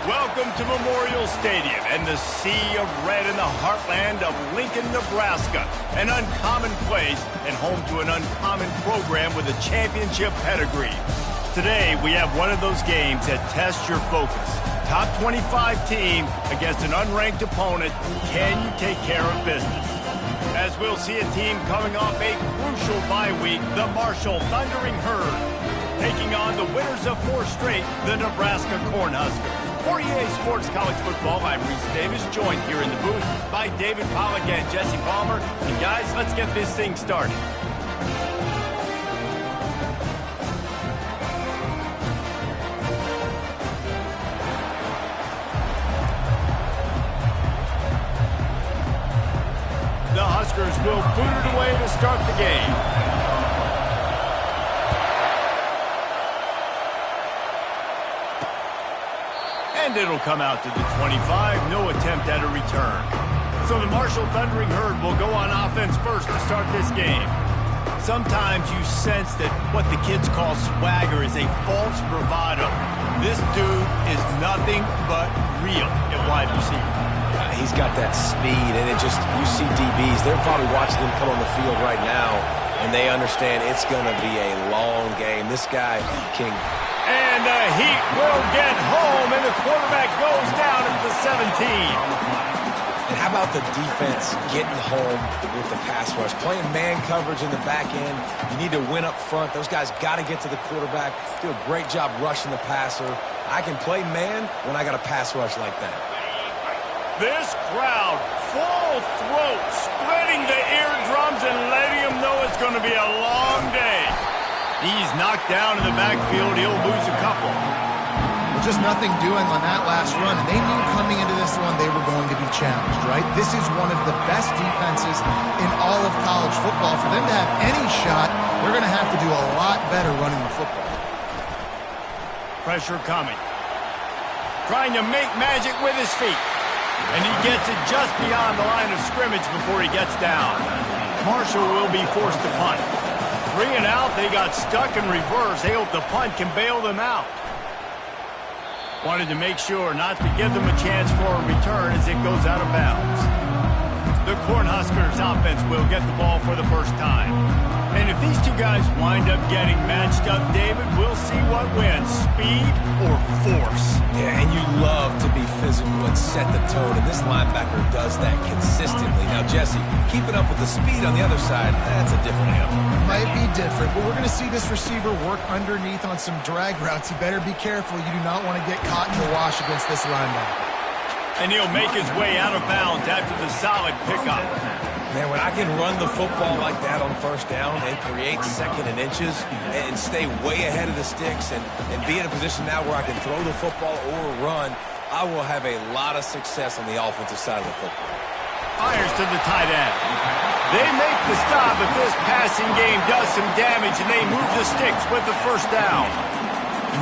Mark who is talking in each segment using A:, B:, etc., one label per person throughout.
A: Welcome to Memorial Stadium and the sea of red in the heartland of Lincoln, Nebraska. An uncommon place and home to an uncommon program with a championship pedigree. Today, we have one of those games that tests your focus. Top 25 team against an unranked opponent. Can you take care of business? As we'll see a team coming off a crucial bye week, the Marshall Thundering Herd, taking on the winners of 4 straight, the Nebraska Cornhuskers. For EA Sports College Football, I'm Reese Davis, joined here in the booth by David Pollack and Jesse Palmer. And guys, let's get this thing started. The Huskers will boot it away to start the game. And it'll come out to the 25. No attempt at a return. So the Marshall Thundering Herd will go on offense first to start this game. Sometimes you sense that what the kids call swagger is a false bravado. This dude is nothing but real at wide receiver.
B: He's got that speed, and it just, you see DBs, they're probably watching him come on the field right now, and they understand it's going to be a long game. This guy can...
A: And the Heat will get home, and the quarterback goes down at the 17.
B: And how about the defense getting home with the pass rush? Playing man coverage in the back end. You need to win up front. Those guys got to get to the quarterback. Do a great job rushing the passer. I can play man when I got a pass rush like that.
A: This crowd, full throat, splitting the eardrums and letting them know it's going to be a long day. He's knocked down in the backfield. He'll lose a couple.
C: Just nothing doing on that last run. And they knew coming into this one they were going to be challenged, right? This is one of the best defenses in all of college football. For them to have any shot, they're going to have to do a lot better running the football.
A: Pressure coming. Trying to make magic with his feet. And he gets it just beyond the line of scrimmage before he gets down. Marshall will be forced to punt. 3 and out, they got stuck in reverse. They hope the punt can bail them out. Wanted to make sure not to give them a chance for a return as it goes out of bounds. The Cornhuskers offense will get the ball for the first time. And if these two guys wind up getting matched up, David, we'll see what wins, speed or force.
B: Yeah, and you love to be physical and set the tone, and this linebacker does that consistently. Now, Jesse, keeping up with the speed on the other side, that's a different animal.
C: Might be different, but we're going to see this receiver work underneath on some drag routes. You better be careful. You do not want to get caught in the wash against this linebacker.
A: And he'll make his way out of bounds after the solid pickup.
B: Man, when I can run the football like that on first down and create second and inches and stay way ahead of the sticks and be in a position now where I can throw the football or run, I will have a lot of success on the offensive side of the football.
A: Fires to the tight end. They make the stop, but this passing game does some damage, and they move the sticks with the first down.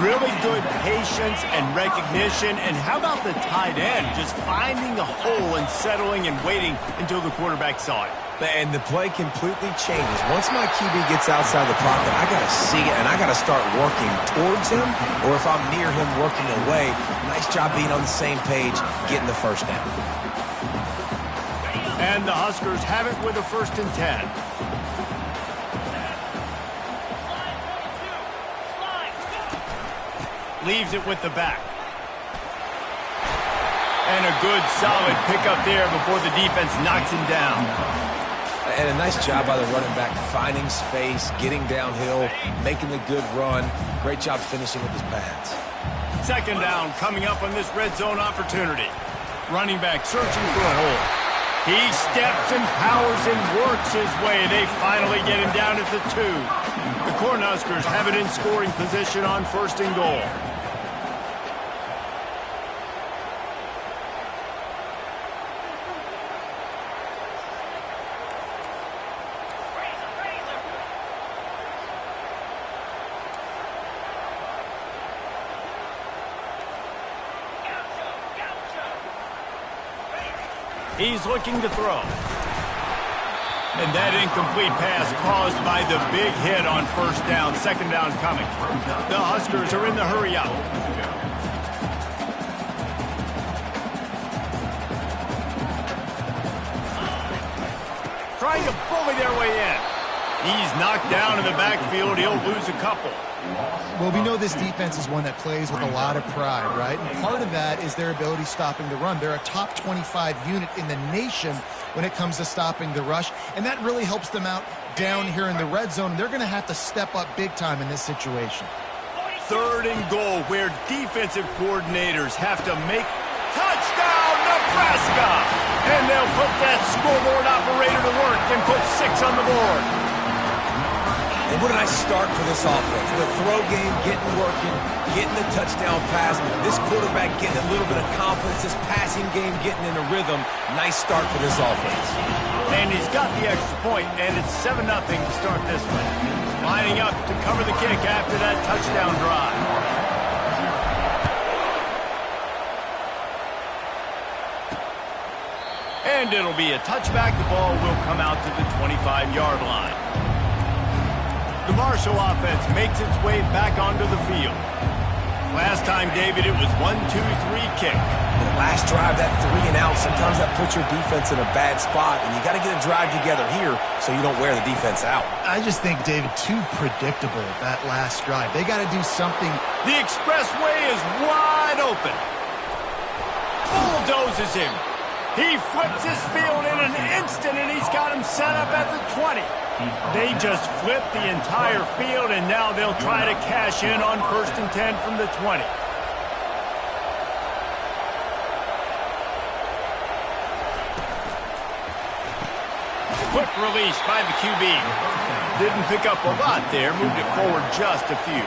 A: Really good patience and recognition. And how about the tight end just finding a hole and settling and waiting until the quarterback saw it?
B: And the play completely changes. Once my QB gets outside the pocket, I got to see it, and I got to start working towards him, or if I'm near him working away, nice job being on the same page, getting the first down.
A: And the Huskers have it with a 1st and 10. Leaves it with the back. And a good, solid pickup there before the defense knocks him down.
B: And a nice job by the running back, finding space, getting downhill, making the good run. Great job finishing with his pads.
A: 2nd down coming up on this red zone opportunity. Running back searching for a hole. He steps and powers and works his way. They finally get him down at the 2. The Cornhuskers have it in scoring position on 1st and goal. He's looking to throw. And that incomplete pass caused by the big hit on 1st down. 2nd down coming. The Huskers are in the hurry up. He's knocked down in the backfield. He'll lose a couple.
C: Well, we know this defense is one that plays with a lot of pride, right? And part of that is their ability stopping the run. They're a top 25 unit in the nation when it comes to stopping the rush, and that really helps them out down here in the red zone. They're going to have to step up big time in this situation.
A: 3rd and goal, where defensive coordinators have to make touchdown Nebraska. And they'll put that scoreboard operator to work and put 6 on the board.
B: And what a nice start for this offense. The throw game getting working, getting the touchdown pass. This quarterback getting a little bit of confidence. This passing game getting in a rhythm. Nice start for this offense.
A: And he's got the extra point, and it's 7-0 to start this one. Lining up to cover the kick after that touchdown drive. And it'll be a touchback. The ball will come out to the 25-yard line. The Marshall offense makes its way back onto the field. Last time, David, it was 1-2-3 kick.
B: The last drive, that 3 and out, sometimes that puts your defense in a bad spot, and you got to get a drive together here so you don't wear the defense out.
C: I just think, David, too predictable, that last drive. They got to do something.
A: The expressway is wide open. Bulldozes him. He flips his field in an instant, and he's got him set up at the 20. They just flipped the entire field, and now they'll try to cash in on 1st and 10 from the 20. Quick release by the QB. Didn't pick up a lot there, moved it forward just a few.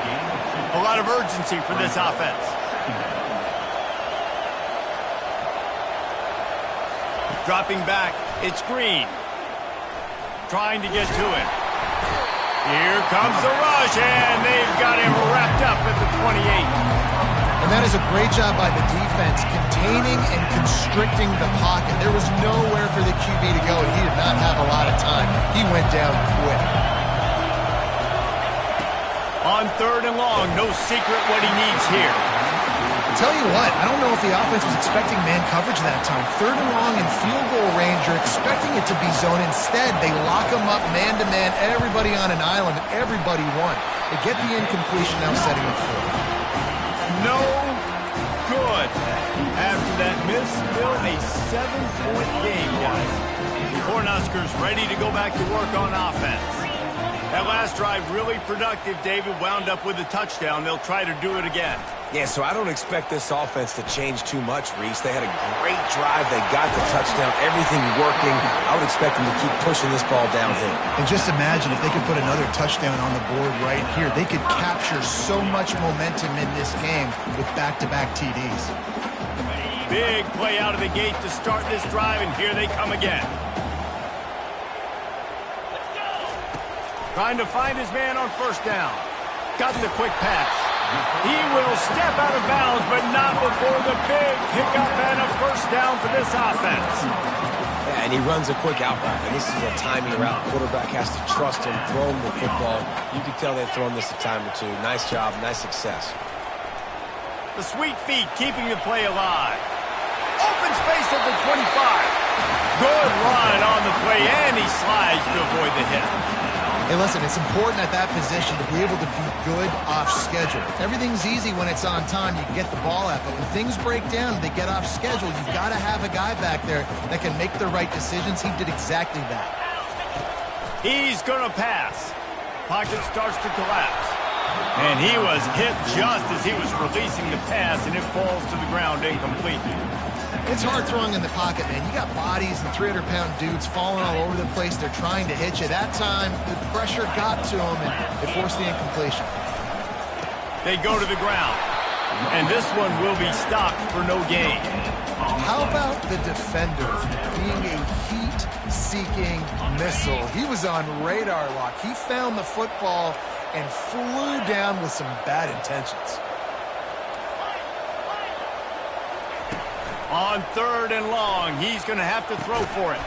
A: A lot of urgency for this offense. Dropping back, it's Green. Trying to get to him. Here comes the rush, and they've got him wrapped up at the 28.
C: And that is a great job by the defense, containing and constricting the pocket. There was nowhere for the QB to go, and he did not have a lot of time. He went down quick.
A: On 3rd and long, no secret what he needs here.
C: Tell you what, I don't know if the offense was expecting man coverage that time. 3rd and long in field goal range, you're expecting it to be zone. Instead, they lock them up man-to-man, everybody on an island, everybody won. They get the incompletion, now setting up 4th.
A: No good. After that miss, still a 7-point game, guys. The Cornhuskers ready to go back to work on offense. That last drive really productive. David wound up with a touchdown. They'll try to do it again.
B: Yeah, so I don't expect this offense to change too much, Reese. They had a great drive. They got the touchdown, everything working. I would expect them to keep pushing this ball downhill.
C: And just imagine if they could put another touchdown on the board right here. They could capture so much momentum in this game with back-to-back TDs.
A: Big play out of the gate to start this drive, and here they come again. Trying to find his man on 1st down. Got the quick pass. He will step out of bounds, but not before the big pickup and a 1st down for this offense.
B: Yeah, and he runs a quick out route, and this is a timing route. Quarterback has to trust him, throw him the football. You can tell they've thrown this a time or two. Nice job, nice success.
A: The sweet feet keeping the play alive. Open space at the 25. Good run on the play, and he slides to avoid the hit.
C: Hey, listen, it's important at that position to be able to be good off schedule. Everything's easy when it's on time. You can get the ball out, but when things break down, they get off schedule. You've got to have a guy back there that can make the right decisions. He did exactly that.
A: He's going to pass. Pocket starts to collapse. And he was hit just as he was releasing the pass, and it falls to the ground incomplete.
C: It's hard throwing in the pocket, man. You got bodies and 300-pound dudes falling all over the place. They're trying to hit you. That time, the pressure got to them, and it forced the incompletion.
A: They go to the ground, and this one will be stopped for no gain.
C: How about the defender being a heat-seeking missile? He was on radar lock. He found the football and flew down with some bad intentions.
A: On 3rd and long, he's going to have to throw for it.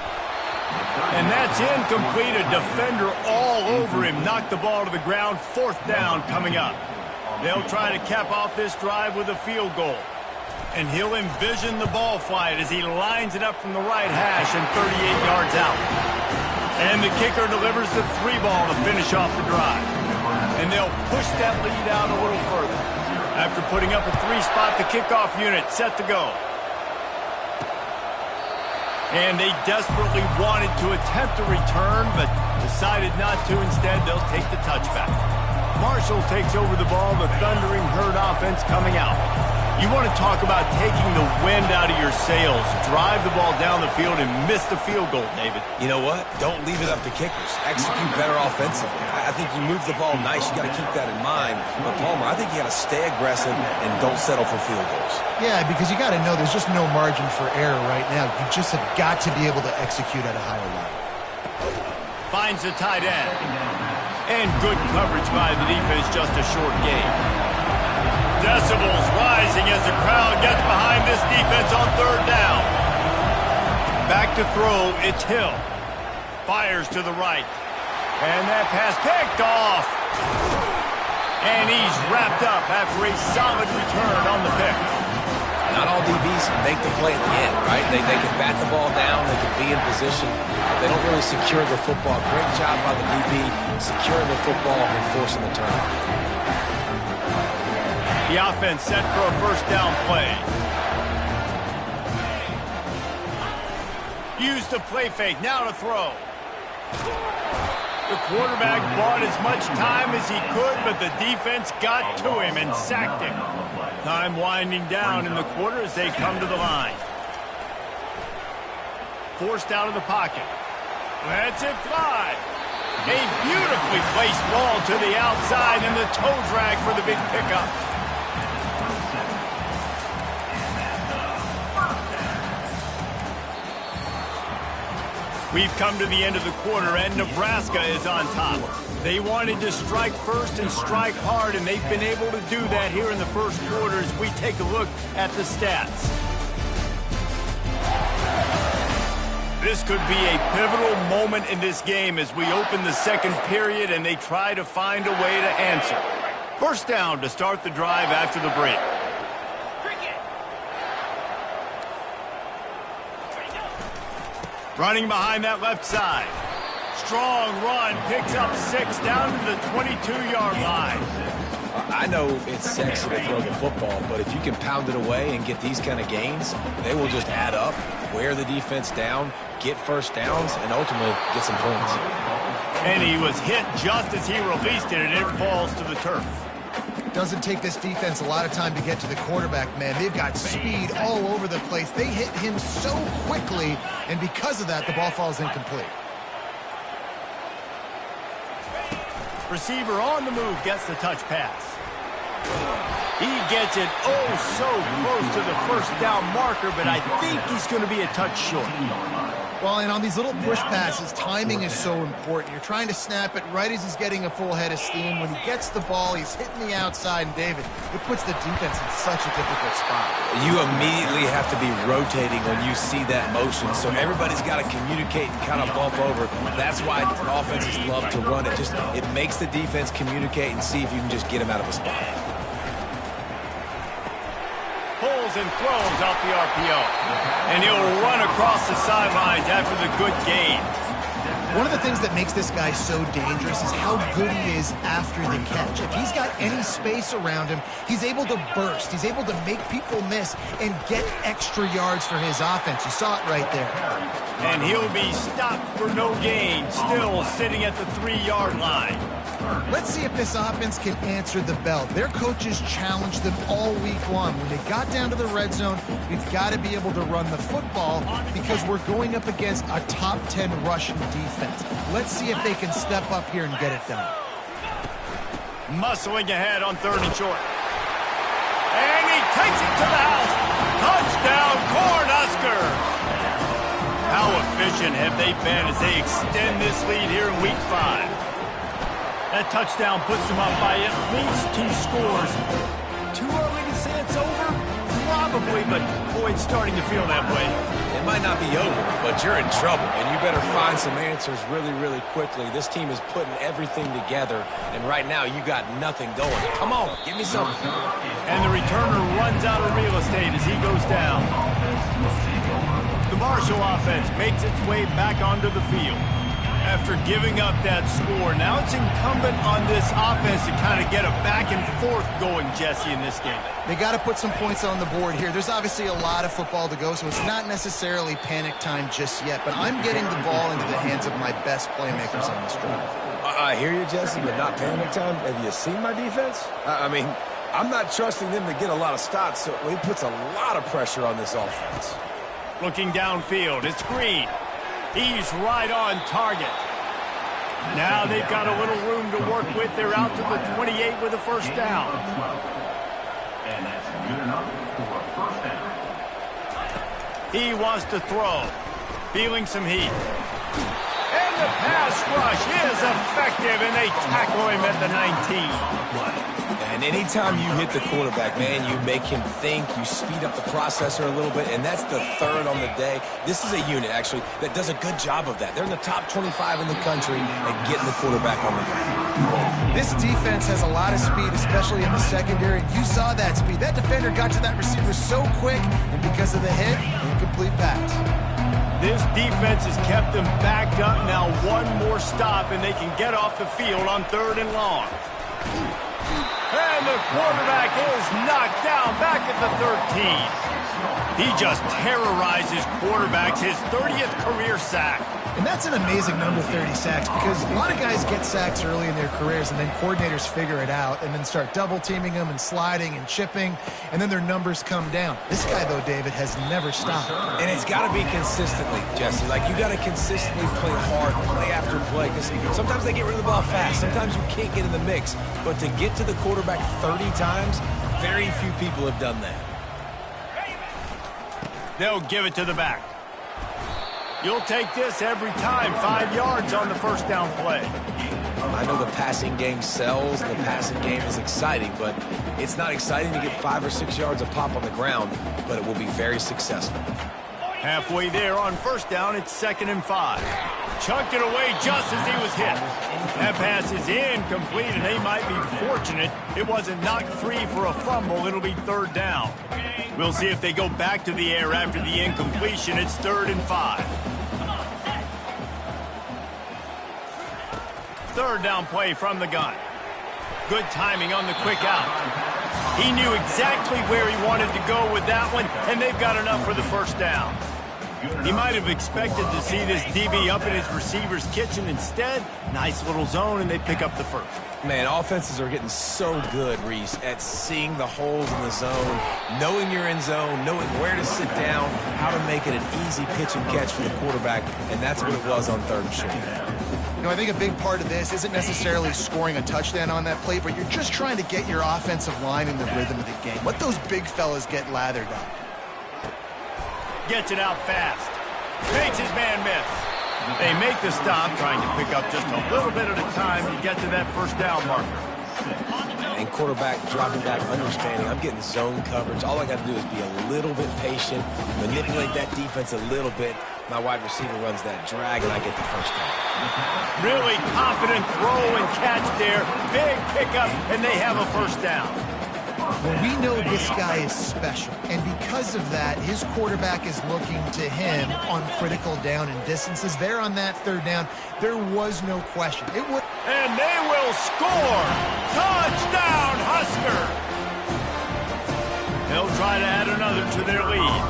A: And that's incomplete. A defender all over him. Knocked the ball to the ground. 4th down coming up. They'll try to cap off this drive with a field goal. And he'll envision the ball flight as he lines it up from the right hash and 38 yards out. And the kicker delivers the 3-ball to finish off the drive. And they'll push that lead out a little further. After putting up a 3-spot, the kickoff unit set to go. And they desperately wanted to attempt a return, but decided not to. Instead, they'll take the touchback. Marshall takes over the ball, the thundering herd offense coming out. You want to talk about taking the wind out of your sails. Drive the ball down the field and miss the field goal, David.
B: You know what? Don't leave it up to kickers. Execute better offensively. I think you move the ball nice. You got to keep that in mind. But, Palmer, I think you got to stay aggressive and don't settle for field goals. Yeah,
C: because you got to know there's just no margin for error right now. You just have got to be able to execute at a higher level.
A: Finds the tight end. And good coverage by the defense, just a short gain. Decibels rising as the crowd gets behind this defense on 3rd down. Back to throw, it's Hill. Fires to the right. And that pass picked off. And he's wrapped up after a solid return on the pick.
B: Not all DBs make the play at the end, right? They can bat the ball down, they can be in position. They don't really secure the football. Great job by the DB securing the football and forcing the turnover.
A: The offense set for a 1st down play. Use the play fake, now to throw. The quarterback bought as much time as he could, but the defense got to him and sacked him. Time winding down in the quarter as they come to the line. Forced out of the pocket. Lets it fly. A beautifully placed ball to the outside and the toe drag for the big pickup. We've come to the end of the quarter, and Nebraska is on top. They wanted to strike first and strike hard, and they've been able to do that here in the first quarter as we take a look at the stats. This could be a pivotal moment in this game as we open the 2nd period and they try to find a way to answer. 1st down to start the drive after the break. Running behind that left side. Strong run, picks up 6 down to the 22-yard line.
B: I know it's sexy to throw the football, but if you can pound it away and get these kind of gains, they will just add up, wear the defense down, get 1st downs, and ultimately get some points.
A: And he was hit just as he released it, and it falls to the turf.
C: Doesn't take this defense a lot of time to get to the quarterback, man. They've got speed all over the place. They hit him so quickly, and because of that, the ball falls incomplete.
A: Receiver on the move gets the touch pass. He gets it oh so close to the 1st down marker, but I think he's going to be a touch short.
C: Well, and on these little push passes, timing is so important. You're trying to snap it right as he's getting a full head of steam. When he gets the ball, he's hitting the outside, and David, it puts the defense in such a difficult spot.
B: You immediately have to be rotating when you see that motion, so everybody's got to communicate and kind of bump over. That's why offenses love to run it. It makes the defense communicate and see if you can just get him out of a spot.
A: Pulls and throws out the RPO. And he'll run across the sidelines after the good gain.
C: One of the things that makes this guy so dangerous is how good he is after the catch. If he's got any space around him, he's able to burst. He's able to make people miss and get extra yards for his offense. You saw it right there.
A: And he'll be stopped for no gain, still sitting at the 3-yard line.
C: Let's see if this offense can answer the bell. Their coaches challenged them all week long. When they got down to the red zone, we've got to be able to run the football because we're going up against a top 10 rushing defense. Let's see if they can step up here and get it done.
A: Muscling ahead on 3rd and short. And he takes it to the house. Touchdown, Cornhuskers! How efficient have they been as they extend this lead here in Week 5? That touchdown puts them up by at least 2 scores. Too early to say it's over? Probably, but boy, it's starting to feel that way.
B: It might not be over, but you're in trouble, and you better find some answers really, really quickly. This team is putting everything together, and right now you got nothing going. Come on, give me something.
A: And the returner runs out of real estate as he goes down. The Marshall offense makes its way back onto the field. After giving up that score, now it's incumbent on this offense to kind of get a back and forth going, Jesse, in this game.
C: They got to put some points on the board here. There's obviously a lot of football to go, so it's not necessarily panic time just yet, but I'm getting the ball into the hands of my best playmakers on this drive.
B: I hear you, Jesse, but not panic time. Have you seen my defense? I mean, I'm not trusting them to get a lot of stops, so it puts a lot of pressure on this offense.
A: Looking downfield, it's Green. He's right on target. Now they've got a little room to work with. They're out to the 28 with a first down.
D: And that's good enough for a first down.
A: He wants to throw. Feeling some heat. And the pass rush is effective, and they tackle him at the 19.
B: And anytime you hit the quarterback, man, you make him think, you speed up the processor a little bit, and that's the third on the day. This is a unit, actually, that does a good job of that. They're in the top 25 in the country at getting the quarterback on the ground.
C: This defense has a lot of speed, especially in the secondary. You saw that speed. That defender got to that receiver so quick, and because of the hit, incomplete pass.
A: This defense has kept them backed up. Now one more stop, and they can get off the field on 3rd and long. And the quarterback is knocked down back at the 13. He just terrorizes quarterbacks, his 30th career sack.
C: And that's an amazing number, 30 sacks, because a lot of guys get sacks early in their careers, and then coordinators figure it out and then start double-teaming them and sliding and chipping, and then their numbers come down. This guy, though, David, has never stopped.
B: And it's got to be consistently, Jesse. Like, you got to consistently play hard, play after play, because sometimes they get rid of the ball fast. Sometimes you can't get in the mix. But to get to the quarterback 30 times, very few people have done that.
A: They'll give it to the back. You'll take this every time. 5 yards on the first down play.
B: I know the passing game sells, and the passing game is exciting, but it's not exciting to get 5 or 6 yards of pop on the ground, but it will be very successful.
A: Halfway there on first down, it's 2nd and 5. Chucked it away just as he was hit. That pass is incomplete, and they might be fortunate it wasn't knocked free for a fumble. It'll be 3rd down. We'll see if they go back to the air after the incompletion. It's 3rd and 5. 3rd down play from the gun. Good timing on the quick out. He knew exactly where he wanted to go with that one, and they've got enough for the first down. He might have expected to see this DB up in his receiver's kitchen. Instead, nice little zone, and they pick up the first.
B: Man, offenses are getting so good, Reese, at seeing the holes in the zone, knowing you're in zone, knowing where to sit down, how to make it an easy pitch and catch for the quarterback, and that's what it was on 3rd and short.
C: You know, I think a big part of this isn't necessarily scoring a touchdown on that play, but you're just trying to get your offensive line in the rhythm of the game. Let those big fellas get lathered up.
A: Gets it out fast. Makes his man miss. They make the stop, trying to pick up just a little bit at a time to get to that first down marker.
B: And quarterback dropping back, understanding I'm getting zone coverage. All I got to do is be a little bit patient, manipulate that defense a little bit. My wide receiver runs that drag, and I get the first down.
A: Really confident throw and catch there. Big pickup, and they have a first down.
C: Well, we know this guy is special, and because of that, his quarterback is looking to him on critical down and distances. There on that 3rd down, there was no question.
A: And they will score! Touchdown, Husker! They'll try to add another to their lead.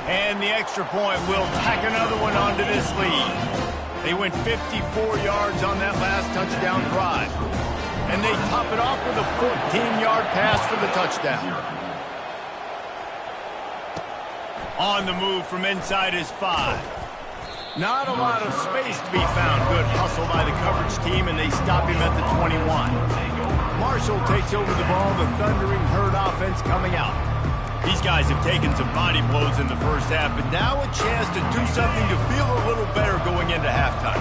A: And the extra point will tack another one onto this lead. They went 54 yards on that last touchdown drive. And they top it off with a 14-yard pass for the touchdown. On the move from inside his 5. Not a lot of space to be found. Good hustle by the coverage team, and they stop him at the 21. Marshall takes over the ball. The Thundering Herd offense coming out. These guys have taken some body blows in the first half, but now a chance to do something to feel a little better going into halftime.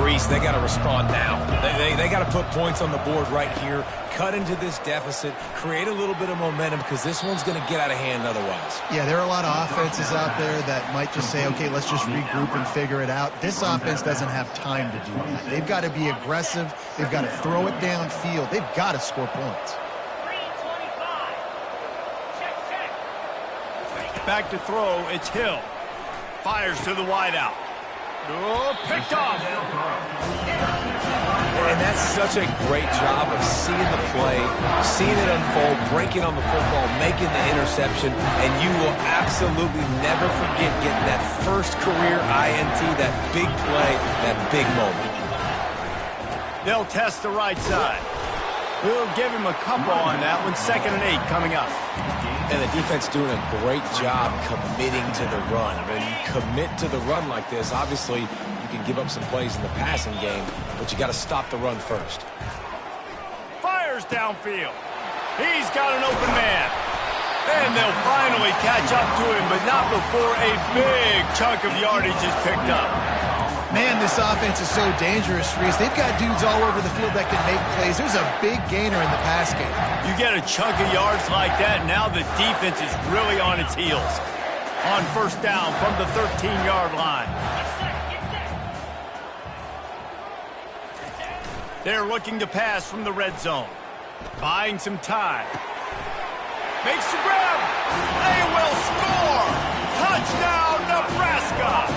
B: Reese, they got to respond now. They got to put points on the board right here, cut into this deficit, create a little bit of momentum, because this one's going to get out of hand otherwise.
C: Yeah, there are a lot of offenses out there that might just say, okay, let's just regroup and figure it out. This offense doesn't have time to do that. They've got to be aggressive. They've got to throw it downfield. They've got to score points.
A: Back to throw, it's Hill. Fires to the wideout. Oh, picked off.
B: And that's such a great job of seeing the play, seeing it unfold, breaking on the football, making the interception, and you will absolutely never forget getting that first career INT, that big play, that big moment.
A: They'll test the right side. We'll give him a couple on that one. 2nd and 8 coming up.
B: And the defense doing a great job committing to the run. When you commit to the run like this, obviously you can give up some plays in the passing game, but you got to stop the run first.
A: Fires downfield. He's got an open man. And they'll finally catch up to him, but not before a big chunk of yardage is picked up.
C: Man, this offense is so dangerous, Reese. They've got dudes all over the field that can make plays. There's a big gainer in the pass game.
A: You get a chunk of yards like that, now the defense is really on its heels. On 1st down from the 13-yard line. They're looking to pass from the red zone. Buying some time. Makes the grab. They will score. Touchdown, Nebraska.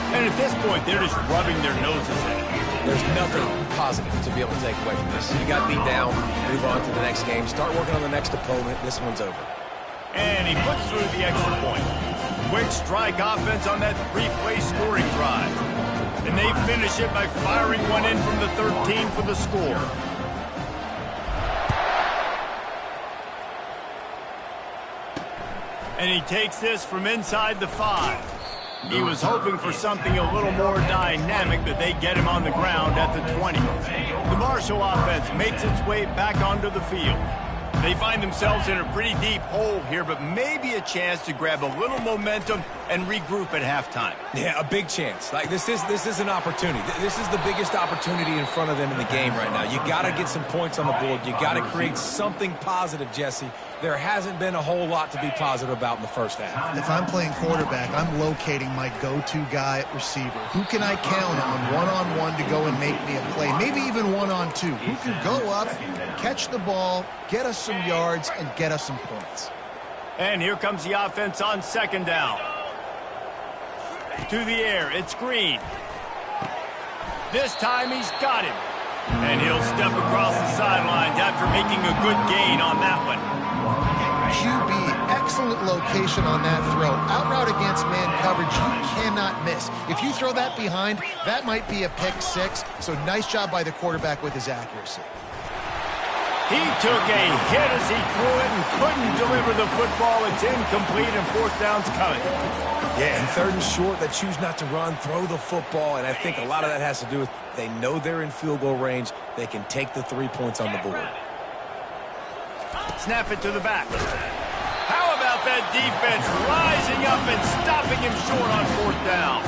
A: And at this point, they're just rubbing their noses in it.
B: There's nothing positive to be able to take away from this. You got beat down, move on to the next game, start working on the next opponent. This one's over.
A: And he puts through the extra point. Quick strike offense on that 3-play scoring drive. And they finish it by firing one in from the 13 for the score. And he takes this from inside the 5. He was hoping for something a little more dynamic, but they get him on the ground at the 20. The Marshall offense makes its way back onto the field. They find themselves in a pretty deep hole here, but maybe a chance to grab a little momentum and regroup at halftime.
B: Yeah, a big chance. Like this is an opportunity. This is the biggest opportunity in front of them in the game right now. You got to get some points on the board. You got to create something positive, Jesse. There hasn't been a whole lot to be positive about in the first half.
C: If I'm playing quarterback, I'm locating my go-to guy at receiver. Who can I count on one-on-one to go and make me a play? Maybe even one-on-two. Who can go up, catch the ball, get us some yards, and get us some points.
A: And here comes the offense on 2nd down. To the air, it's Green. This time he's got him. And he'll step across the sidelines after making a good gain on that one.
C: QB, excellent location on that throw. Out route against man coverage, you cannot miss. If you throw that behind, that might be a pick 6. So nice job by the quarterback with his accuracy.
A: He took a hit as he threw it and couldn't deliver the football. It's incomplete and 4th down's coming.
B: Yeah, and 3rd and short, they choose not to run, throw the football, and I think a lot of that has to do with they know they're in field goal range. They can take the 3 points on the board.
A: Snap it to the back. How about that defense rising up and stopping him short on 4th down?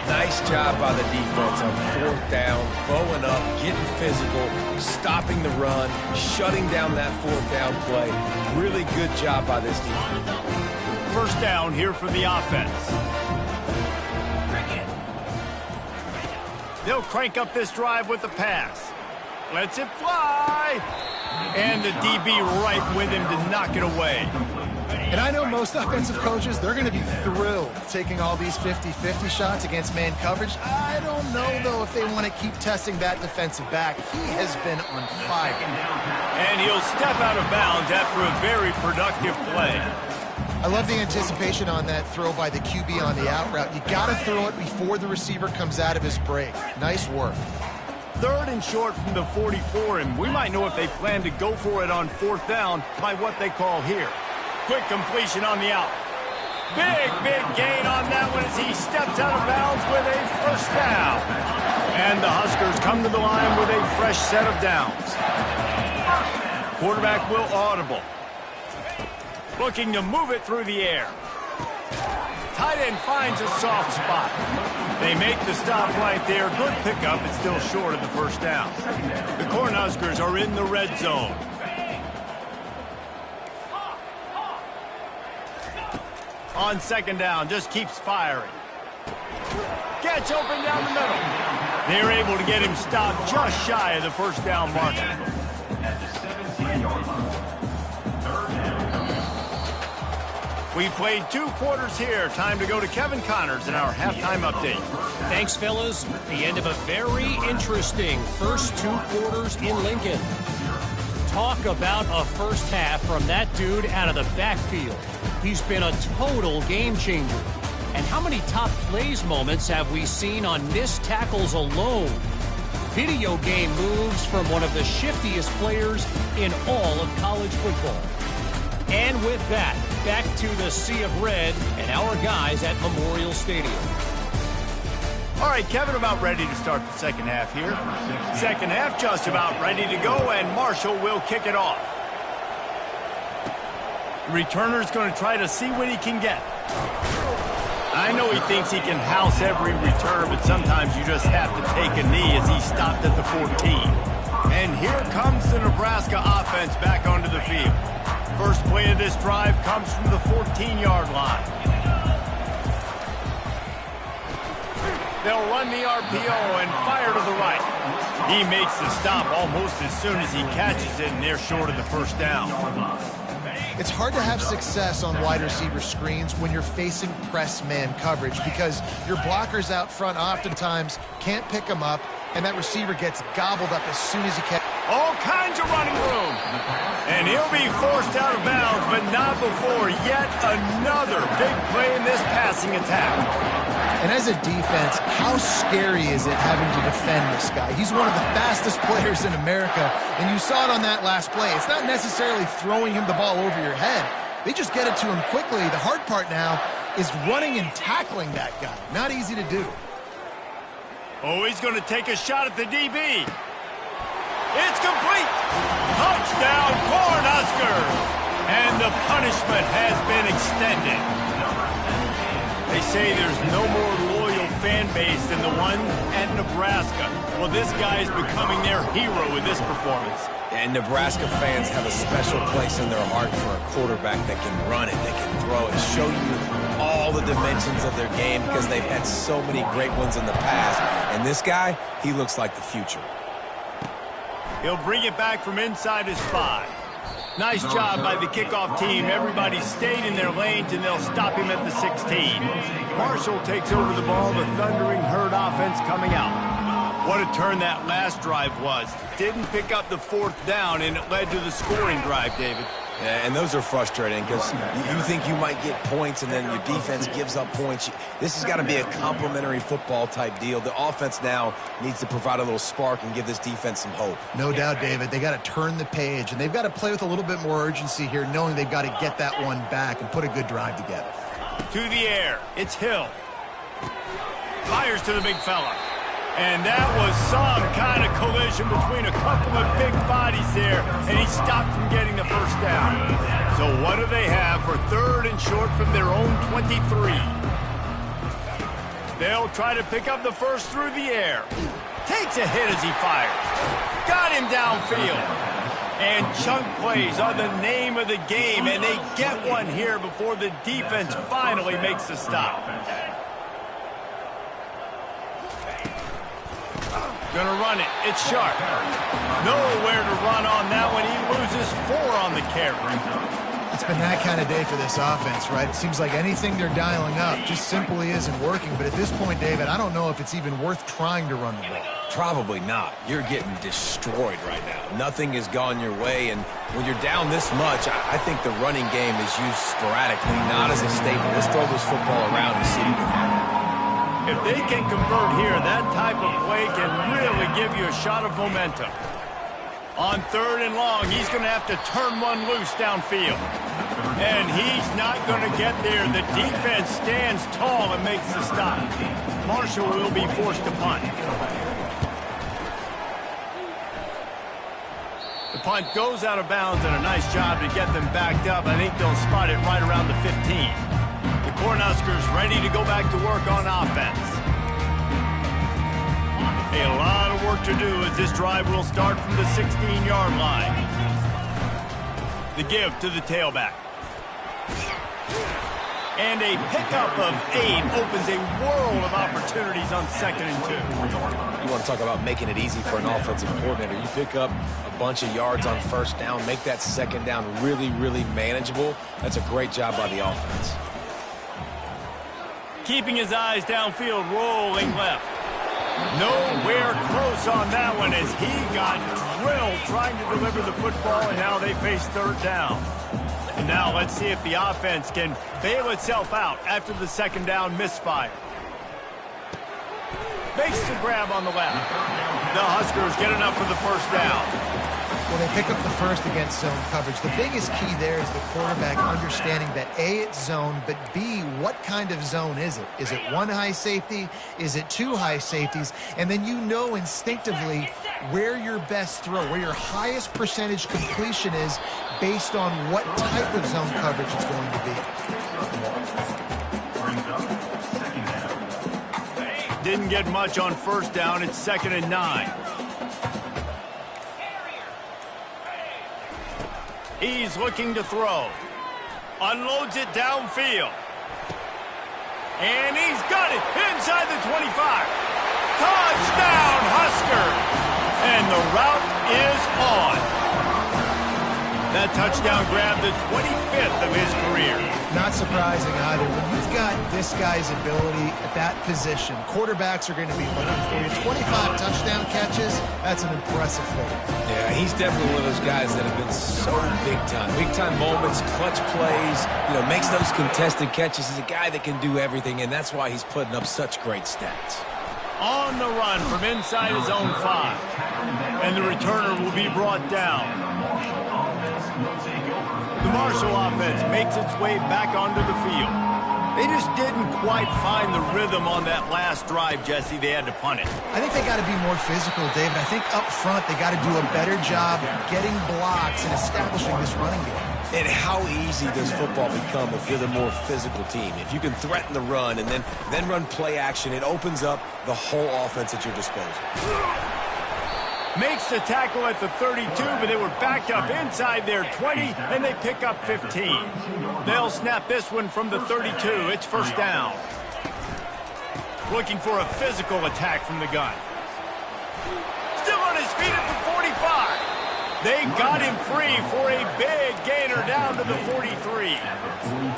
B: Nice job by the defense on 4th down, bowing up, getting physical, stopping the run, shutting down that 4th down play. Really good job by this defense.
A: 1st down here for the offense. They'll crank up this drive with the pass. Lets it fly. And the DB right with him to knock it away.
C: And I know most offensive coaches, they're going to be thrilled taking all these 50-50 shots against man coverage. I don't know, though, if they want to keep testing that defensive back. He has been on fire.
A: And he'll step out of bounds after a very productive play.
C: I love the anticipation on that throw by the QB on the out route. You got to throw it before the receiver comes out of his break. Nice work.
A: 3rd and short from the 44, and we might know if they plan to go for it on 4th down by what they call here. Quick completion on the out. Big gain on that one as he steps out of bounds with a 1st down. And the Huskers come to the line with a fresh set of downs. Quarterback will audible. Looking to move it through the air. Tight end finds a soft spot. They make the stop right there. Good pickup. It's still short of the 1st down. The Cornhuskers are in the red zone. On 2nd down, just keeps firing. Gets open down the middle. They're able to get him stopped just shy of the 1st down marker. We played 2 quarters here. Time to go to Kevin Connors in our halftime update.
E: Thanks, fellas. The end of a very interesting first 2 quarters in Lincoln. Talk about a first half from that dude out of the backfield. He's been a total game changer. And how many top plays moments have we seen on missed tackles alone? Video game moves from one of the shiftiest players in all of college football. And with that, back to the Sea of Red and our guys at Memorial Stadium.
A: All right, Kevin, about ready to start the second half here. Second half just about ready to go, and Marshall will kick it off. The returner's going to try to see what he can get. I know he thinks he can house every return, but sometimes you just have to take a knee as he stopped at the 14. And here comes the Nebraska offense back onto the field. First play of this drive comes from the 14-yard line. They'll run the RPO and fire to the right. He makes the stop almost as soon as he catches it, and they're short of the first down.
C: It's hard to have success on wide receiver screens when you're facing press man coverage because your blockers out front oftentimes can't pick them up, and that receiver gets gobbled up as soon as he can.
A: All kinds of running room. And he'll be forced out of bounds, but not before yet another big play in this passing attack.
C: And as a defense, how scary is it having to defend this guy? He's one of the fastest players in America, and you saw it on that last play. It's not necessarily throwing him the ball over your head. They just get it to him quickly. The hard part now is running and tackling that guy. Not easy to do.
A: Oh, he's going to take a shot at the DB. It's complete. Touchdown, Cornhuskers. And the punishment has been extended. They say there's no more loyal fan base than the one at Nebraska. Well, this guy is becoming their hero with this performance.
B: And Nebraska fans have a special place in their heart for a quarterback that can run it, that can throw it, show you all the dimensions of their game because they've had so many great ones in the past. And this guy, he looks like the future.
A: He'll bring it back from inside his 5. Nice job by the kickoff team. Everybody stayed in their lanes, and they'll stop him at the 16. Marshall takes over the ball, the Thundering Herd offense coming out. What a turn that last drive was. Didn't pick up the 4th down, and it led to the scoring drive, David.
B: Yeah, and those are frustrating because you think you might get points and then your defense gives up points. This has got to be a complementary football type deal. The offense now needs to provide a little spark and give this defense some hope.
C: No doubt, David. They got to turn the page, and they've got to play with a little bit more urgency here, knowing they've got to get that one back and put a good drive together.
A: To the air. It's Hill. Fires to the big fella. And that was some kind of collision between a couple of big bodies there, and he stopped from getting the first down. So what do they have for 3rd and short from their own 23? They'll try to pick up the first through the air. Takes a hit as he fires. Got him downfield. And chunk plays are the name of the game, and they get one here before the defense finally makes the stop. Gonna run it. It's Sharp. Nowhere to run on that one. He loses 4 on the carry.
C: It's been that kind of day for this offense, right? It seems like anything they're dialing up just simply isn't working. But at this point, David, I don't know if it's even worth trying to run the ball.
B: Probably not. You're getting destroyed right now. Nothing has gone your way, and when you're down this much, I think the running game is used sporadically, not as a staple. Let's throw this football around and see what can happen.
A: If they can convert here, that type of play can really give you a shot of momentum. On 3rd and long, he's going to have to turn one loose downfield. And he's not going to get there. The defense stands tall and makes the stop. Marshall will be forced to punt. The punt goes out of bounds, and a nice job to get them backed up. I think they'll spot it right around the 15. The Cornhuskers ready to go back to work on offense. A lot of work to do as this drive will start from the 16-yard line. The give to the tailback. And a pickup of 8 opens a world of opportunities on 2nd and 2.
B: You want to talk about making it easy for an offensive coordinator. You pick up a bunch of yards on 1st down, make that 2nd down really, really manageable. That's a great job by the offense.
A: Keeping his eyes downfield, rolling left. Nowhere close on that one as he got drilled trying to deliver the football, and now they face 3rd down. And now let's see if the offense can bail itself out after the 2nd down misfire. Makes the grab on the left. The Huskers get enough for the 1st down.
C: Well, they pick up the first against zone coverage. The biggest key there is the quarterback understanding that A, it's zone, but B, what kind of zone is it? Is it 1 high safety? Is it 2 high safeties? And then you know instinctively where your best throw, where your highest percentage completion is based on what type of zone coverage it's going to be.
A: Didn't get much on 1st down. It's 2nd and 9. He's looking to throw. Unloads it downfield. And he's got it inside the 25. Touchdown, Husker! And the route is on. That touchdown grabbed the 25th of his career.
C: Not surprising either. When you've got this guy's ability at that position, quarterbacks are going to be looking for you. 25 touchdown catches, that's an impressive thing.
B: Yeah, he's definitely one of those guys that have been so big time. Big time moments, clutch plays, makes those contested catches. He's a guy that can do everything, and that's why he's putting up such great stats.
A: On the run from inside his own 5. And the returner will be brought down. The Marshall offense makes its way back onto the field. They just didn't quite find the rhythm on that last drive, Jesse. They had to punt it.
C: I think they got to be more physical, David. I think up front they got to do a better job getting blocks and establishing this running game.
B: And how easy does football become if you're the more physical team? If you can threaten the run and then run play action, it opens up the whole offense at your disposal.
A: Makes the tackle at the 32, but they were backed up inside their 20, and they pick up 15. They'll snap this one from the 32. It's 1st down. Looking for a physical attack from the gun. Still on his feet at the 45. They got him free for a big gainer down to the 43.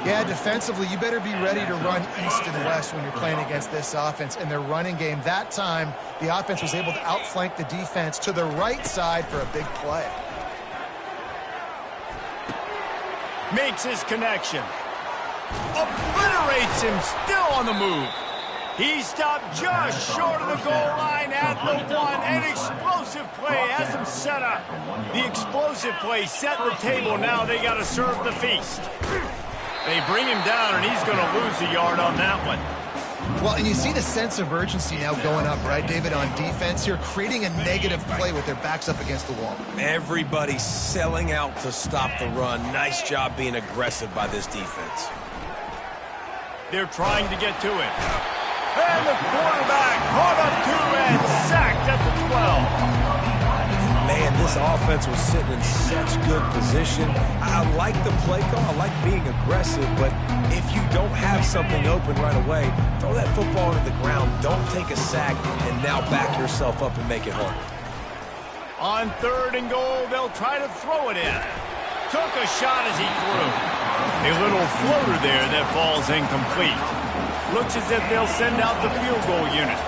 C: Yeah, defensively, you better be ready to run east and west when you're playing against this offense. In their running game, that time, the offense was able to outflank the defense to the right side for a big play.
A: Makes his connection. Obliterates him, still on the move. He stopped just short of the goal line at the 1. An explosive play has him set up. The explosive play set the table. Now they got to serve the feast. They bring him down, and he's going to lose a yard on that one.
C: Well, and you see the sense of urgency now going up, right, David, on defense here, creating a negative play with their backs up against the wall.
B: Everybody's selling out to stop the run. Nice job being aggressive by this defense.
A: They're trying to get to it. And the quarterback caught up to and sacked at the 12.
B: Man, this offense was sitting in such good position. I like the play call. I like being aggressive, but if you don't have something open right away, throw that football to the ground. Don't take a sack and now back yourself up and make it hard.
A: On 3rd and goal, they'll try to throw it in. Took a shot as he threw. A little floater there that falls incomplete. Looks as if they'll send out the field goal unit.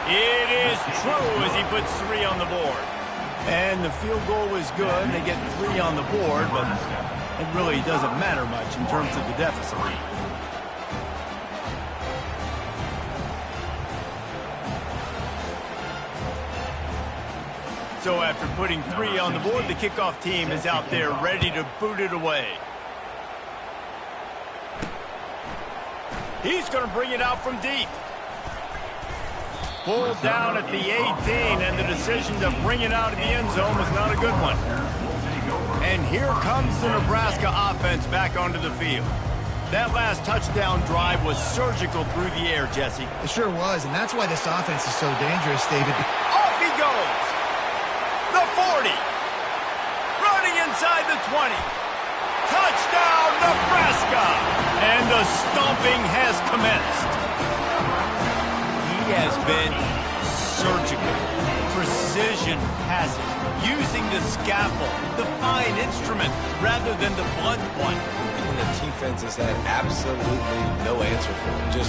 A: It is true as he puts 3 on the board. And the field goal was good. They get 3 on the board, but it really doesn't matter much in terms of the deficit. So after putting 3 on the board, the kickoff team is out there ready to boot it away. He's going to bring it out from deep. Pulled down at the 18, and the decision to bring it out of the end zone was not a good one. And here comes the Nebraska offense back onto the field. That last touchdown drive was surgical through the air, Jesse.
C: It sure was, and that's why this offense is so dangerous, David.
A: Off he goes. The 40. inside the 20. Touchdown, Nebraska! And the stomping has commenced. He has been surgical, precision passes, using the scalpel, the fine instrument, rather than the blunt one.
B: And the defense has had absolutely no answer for him. Just,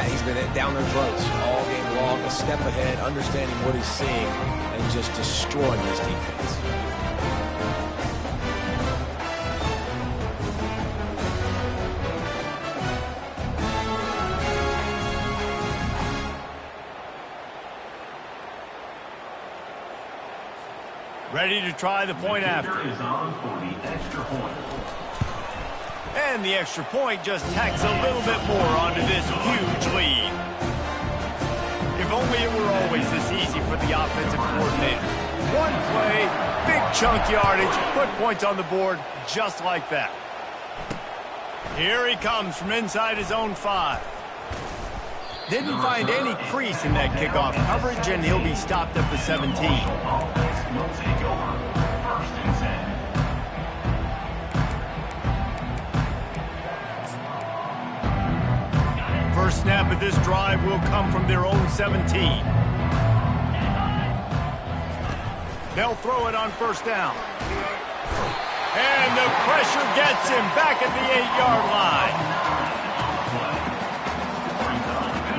B: he's been down their throats all game long, a step ahead, understanding what he's seeing, and just destroying this defense.
A: Ready to try the point after.
D: Is on for the extra point.
A: And the extra point just tacks a little bit more onto this huge lead. If only it were always this easy for the offensive coordinator. One play, big chunk yardage, put points on the board just like that. Here he comes from inside his own 5. Didn't find any crease in that kickoff coverage, and he'll be stopped at the 17.
D: Will take over. First and 10.
A: First snap of this drive will come from their own 17. They'll throw it on first down. And the pressure gets him back at the 8-yard line.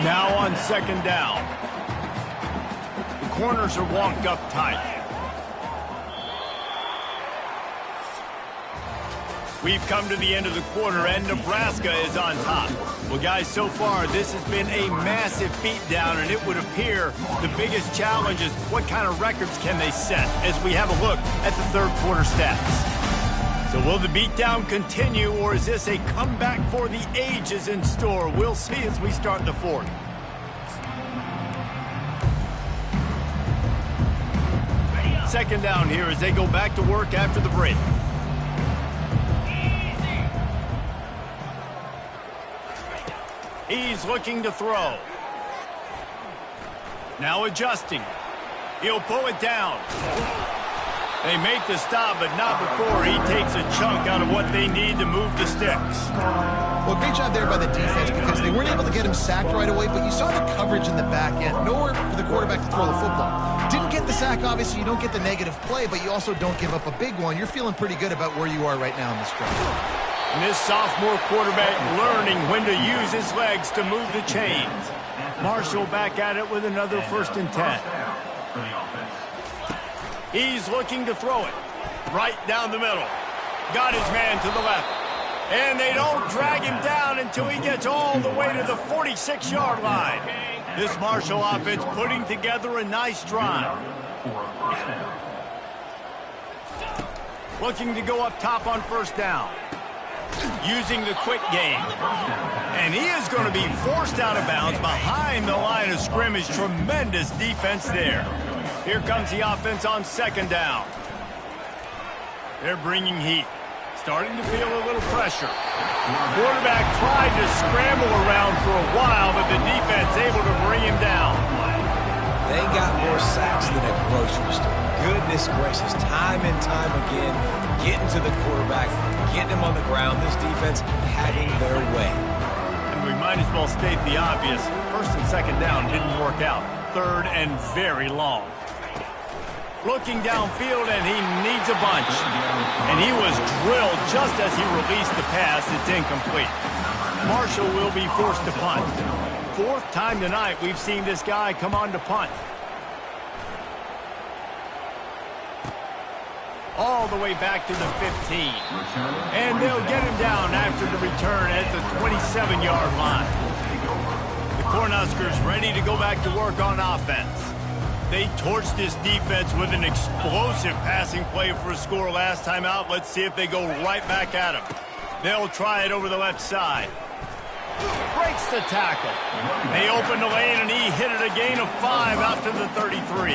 A: Now on second down. The corners are walked up tight. We've come to the end of the quarter, and Nebraska is on top. Well, guys, so far, this has been a massive beatdown, and it would appear the biggest challenge is what kind of records can they set as we have a look at the third quarter stats. So will the beatdown continue, or is this a comeback for the ages in store? We'll see as we start the fourth. Second down here as they go back to work after the break. He's looking to throw. Now adjusting. He'll pull it down. They make the stop, but not before he takes a chunk out of what they need to move the sticks.
C: Well, great job there by the defense because they weren't able to get him sacked right away, but you saw the coverage in the back end. Nowhere for the quarterback to throw the football. Didn't get the sack, obviously. You don't get the negative play, but you also don't give up a big one. You're feeling pretty good about where you are right now in this stretch.
A: And this sophomore quarterback learning when to use his legs to move the chains. Marshall back at it with another first and 10. He's looking to throw it right down the middle. Got his man to the left. And they don't drag him down until he gets all the way to the 46-yard line. This Marshall offense putting together a nice drive. Looking to go up top on first down. Using the quick game. And he is going to be forced out of bounds behind the line of scrimmage. Tremendous defense there. Here comes the offense on second down. They're bringing heat. Starting to feel a little pressure. Quarterback tried to scramble around for a while, but the defense able to bring him down.
B: They got more sacks than a grocery store. Goodness gracious, time and time again, getting to the quarterback, getting him on the ground. This defense having their way.
A: And we might as well state the obvious. First and second down didn't work out. Third and very long. Looking downfield, and he needs a bunch. And he was drilled just as he released the pass. It's incomplete. Marshall will be forced to punt. Fourth time tonight we've seen this guy come on to punt. All the way back to the 15. And they'll get him down after the return at the 27-yard line. The Cornhuskers ready to go back to work on offense. They torched this defense with an explosive passing play for a score last time out. Let's see if they go right back at him. They'll try it over the left side. Breaks the tackle. They opened the lane, and he hit it a gain of 5 out to the 33.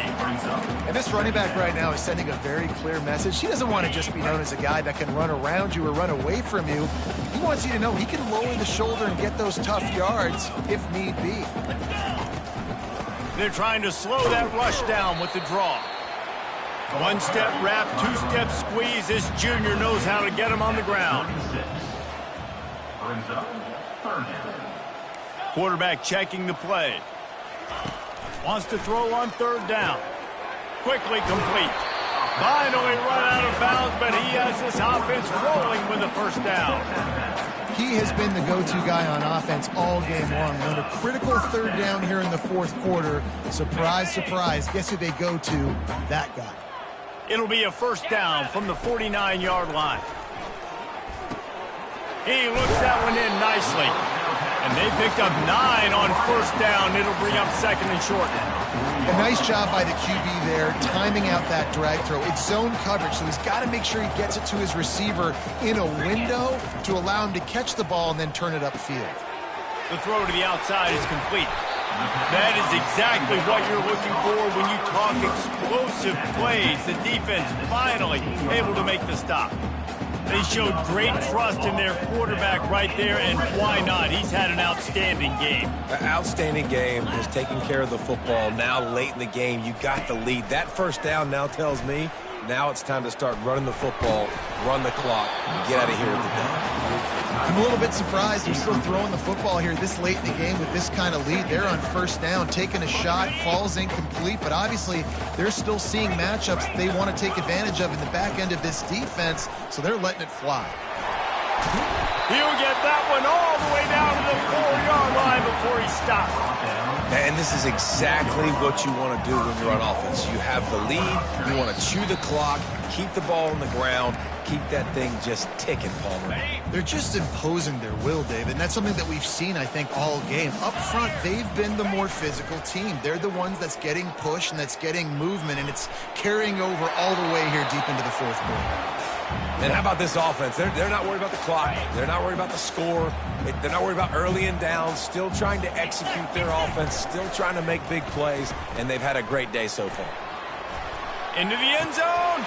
C: And this running back right now is sending a very clear message. He doesn't want to just be known as a guy that can run around you or run away from you. He wants you to know he can lower the shoulder and get those tough yards if need be.
A: They're trying to slow that rush down with the draw. One-step wrap, two-step squeeze. This junior knows how to get him on the ground.
D: Brings up third down.
A: Quarterback checking the play. Wants to throw on third down. Quickly complete. Finally run out of bounds, but he has this offense rolling with a first down.
C: He has been the go-to guy on offense all game long. On a critical third down here in the fourth quarter, surprise, surprise, guess who they go to? That guy.
A: It'll be a first down from the 49-yard line. He looks that one in nicely. And they picked up 9 on first down. It'll bring up second and short.
C: A nice job by the QB there, timing out that drag throw. It's zone coverage, so he's got to make sure he gets it to his receiver in a window to allow him to catch the ball and then turn it upfield.
A: The throw to the outside is complete. That is exactly what you're looking for when you talk explosive plays. The defense finally able to make the stop. They showed great trust in their quarterback right there, and why not? He's had an outstanding game.
B: An outstanding game, was taking care of the football. Now late in the game, you got the lead. That first down now tells me now it's time to start running the football, run the clock, and get out of here with the dub.
C: I'm a little bit surprised they're still throwing the football here this late in the game with this kind of lead. They're on first down, taking a shot, falls incomplete, but obviously they're still seeing matchups they want to take advantage of in the back end of this defense, so they're letting it fly.
A: He'll get that one all the way down to the 4-yard line before he stops.
B: And this is exactly what you want to do when you're on offense. You have the lead, you want to chew the clock, keep the ball on the ground, keep that thing just ticking, Palmer.
C: They're just imposing their will, David, and that's something that we've seen, I think, all game. Up front, they've been the more physical team. They're the ones that's getting pushed and that's getting movement, and it's carrying over all the way here deep into the fourth quarter.
B: And how about this offense? They're not worried about the clock. They're not worried about the score. They're not worried about early and down. Still trying to execute their offense. Still trying to make big plays. And they've had a great day so far.
A: Into the end zone.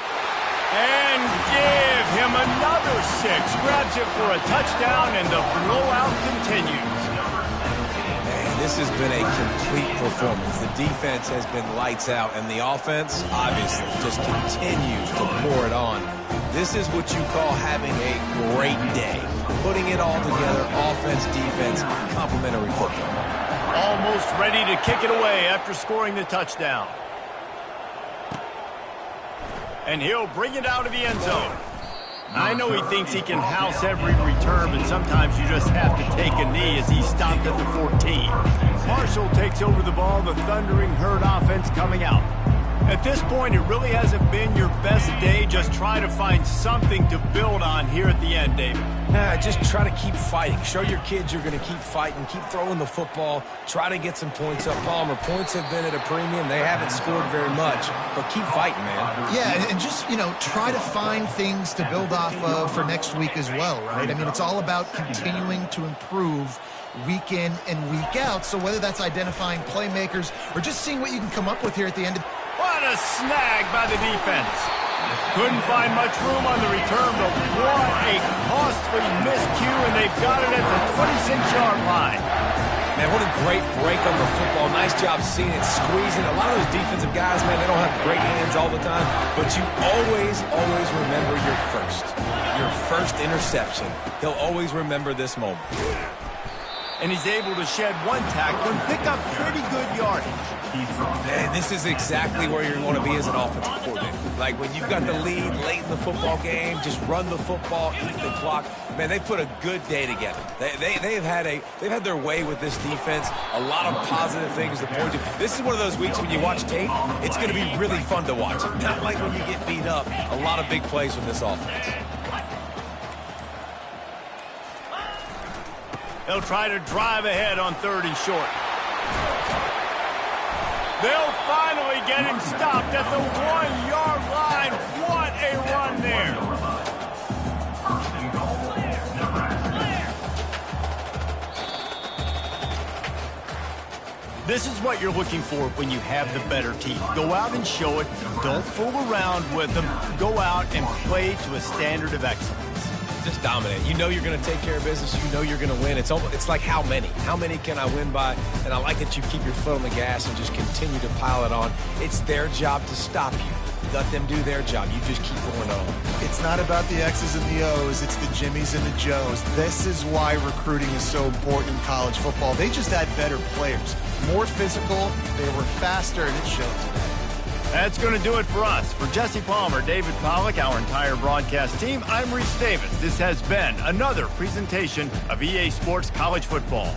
A: And give him another 6. Grabs it for a touchdown, and the blowout continues.
B: Man, this has been a complete performance. The defense has been lights out, and the offense, obviously, just continues to pour it on. This is what you call having a great day. Putting it all together, offense, defense, complementary football.
A: Almost ready to kick it away after scoring the touchdown. And he'll bring it out of the end zone. I know he thinks he can house every return, but sometimes you just have to take a knee as he stopped at the 14. Marshall takes over the ball, the thundering herd offense coming out. At this point, it really hasn't been your best day. Just try to find something to build on here at the end, David.
B: Just try to keep fighting. Show your kids you're going to keep fighting. Keep throwing the football. Try to get some points up. Palmer, points have been at a premium. They haven't scored very much, but keep fighting, man.
C: Yeah, and just, try to find things to build off of for next week as well, right? I mean, it's all about continuing to improve week in and week out. So whether that's identifying playmakers or just seeing what you can come up with here at the end of
A: What a snag by the defense. Couldn't find much room on the return, but what a costly miscue, and they've got it at the 26-yard line.
B: Man, what a great break on the football. Nice job seeing it, squeezing. A lot of those defensive guys, man, they don't have great hands all the time, but you always remember your first interception. He'll always remember this moment.
A: And he's able to shed one tackle and pick up pretty good yardage.
B: Man, this is exactly where you want to be as an offensive coordinator. Like when you've got the lead late in the football game, just run the football, eat the clock. Man, they put a good day together. They've had their way with this defense. A lot of positive things to point to. This is one of those weeks when you watch tape, it's going to be really fun to watch. Not like when you get beat up. A lot of big plays from this offense.
A: They'll try to drive ahead on 3rd and short. They'll finally get him stopped at the 1-yard line. What a run there. This is what you're looking for when you have the better team. Go out and show it. Don't fool around with them. Go out and play to a standard of excellence.
B: Just dominate. You know you're going to take care of business. You know you're going to win. It's like how many? How many can I win by? And I like that you keep your foot on the gas and just continue to pile it on. It's their job to stop you. Let them do their job. You just keep going on.
C: It's not about the X's and the O's. It's the Jimmies and the Joes. This is why recruiting is so important in college football. They just had better players, more physical, they were faster, and it showed today.
A: That's going to do it for us. For Jesse Palmer, David Pollack, our entire broadcast team, I'm Reese Davis. This has been another presentation of EA Sports College Football.